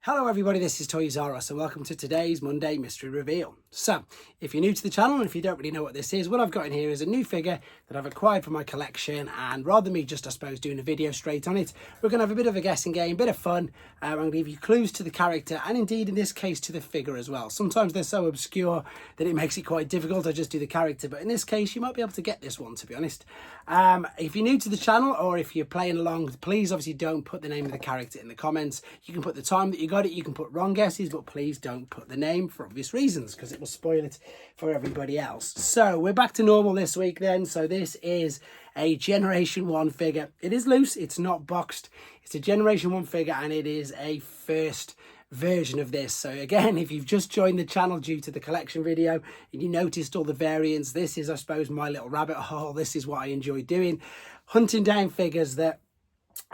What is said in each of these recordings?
Hello everybody, this is Toys R Us and welcome to today's Monday Mystery Reveal. So, if you're new to the channel and if you don't really know what this is, what I've got in here is a new figure that I've acquired for my collection, and rather than me just, I suppose, doing a video straight on it, we're going to have a bit of a guessing game, bit of fun. I'm going to give you clues to the character and indeed in this case to the figure as well. Sometimes they're so obscure that it makes it quite difficult to just do the character, but in this case you might be able to get this one, to be honest. If you're new to the channel or if you're playing along, please obviously don't put the name of the character in the comments. You can put the time that you got it, you can put wrong guesses, but please don't put the name for obvious reasons because it will spoil it for everybody else. So we're back to normal this week then. So this is a Generation 1 figure. It is loose, it's not boxed. It's a Generation 1 figure and it is a first version of this. So again, if you've just joined the channel due to the collection video and you noticed all the variants, this is, I suppose, my little rabbit hole. This is what I enjoy doing, hunting down figures that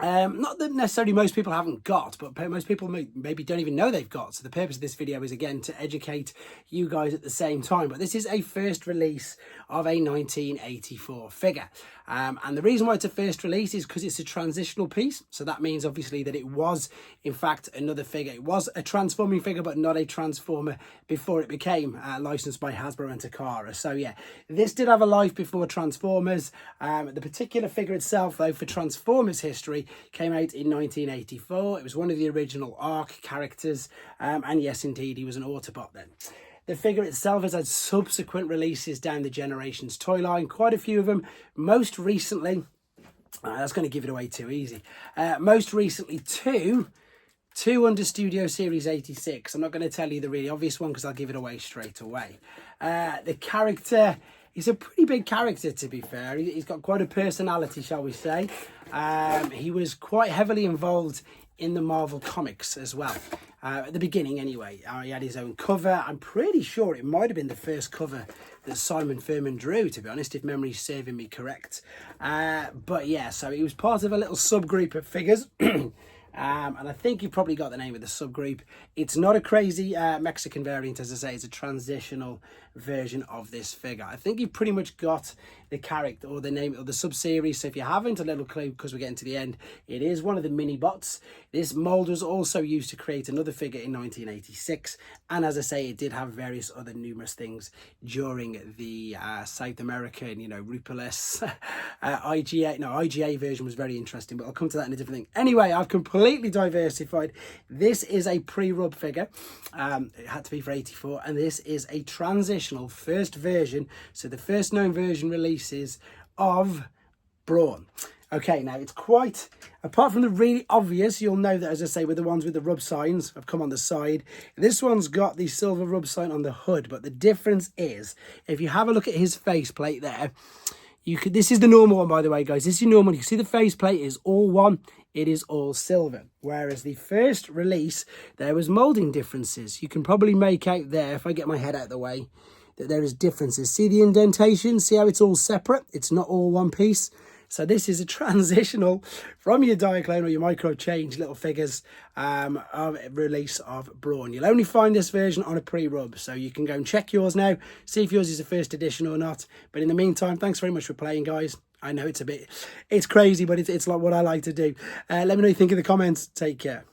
not that necessarily most people haven't got, but most people maybe don't even know they've got. So the purpose of this video is again to educate you guys at the same time. But this is a first release of a 1984 figure. And the reason why it's a first release is because it's a transitional piece. So that means obviously that it was in fact another figure. It was a transforming figure, but not a transformer before it became licensed by Hasbro and Takara. So yeah, this did have a life before Transformers. The particular figure itself, though, for Transformers history, came out in 1984. It was one of the original ARC characters. And yes, indeed, he was an Autobot then. The figure itself has had subsequent releases down the Generations toy line, quite a few of them. Most recently, that's going to give it away too easy. Most recently, two under Studio Series 86. I'm not going to tell you the really obvious one because I'll give it away straight away. The character is a pretty big character, to be fair. He's got quite a personality, shall we say. He was quite heavily involved in the Marvel comics as well. At the beginning anyway, he had his own cover. I'm pretty sure it might have been the first cover that Simon Furman drew, to be honest, if memory's serving me correct. But yeah, so he was part of a little subgroup of figures. And I think you probably got the name of the subgroup. It's not a crazy Mexican variant, as I say. It's a transitional version of this figure. I think you've pretty much got the character or the name of the sub-series. So if you haven't, a little clue, because we're getting to the end, it is one of the mini bots. This mold was also used to create another figure in 1986. And as I say, it did have various other numerous things during the South American, Rupeless IGA version was very interesting, but I'll come to that in a different thing. Anyway, I've completely diversified. This is a pre-rub figure. It had to be for 84, and this is a transitional first version. So the first known version releases of Brawn. Okay, now it's quite, apart from the really obvious, you'll know that, as I say, with the ones with the rub signs, I've come on the side. This one's got the silver rub sign on the hood, but the difference is, if you have a look at his faceplate there, this is the normal one, by the way, guys. This is your normal. You can see the faceplate is all one. It is all silver. Whereas the first release, there was molding differences. You can probably make out there, if I get my head out of the way, that there is differences. See the indentation? See how it's all separate? It's not all one piece. So this is a transitional from your Diaclone or your Micro Change little figures of release of Brawn. You'll only find this version on a pre-rub, so you can go and check yours now, see if yours is a first edition or not. But in the meantime, thanks very much for playing, guys. I know it's crazy, but it's like what I like to do. Let me know what you think in the comments. Take care.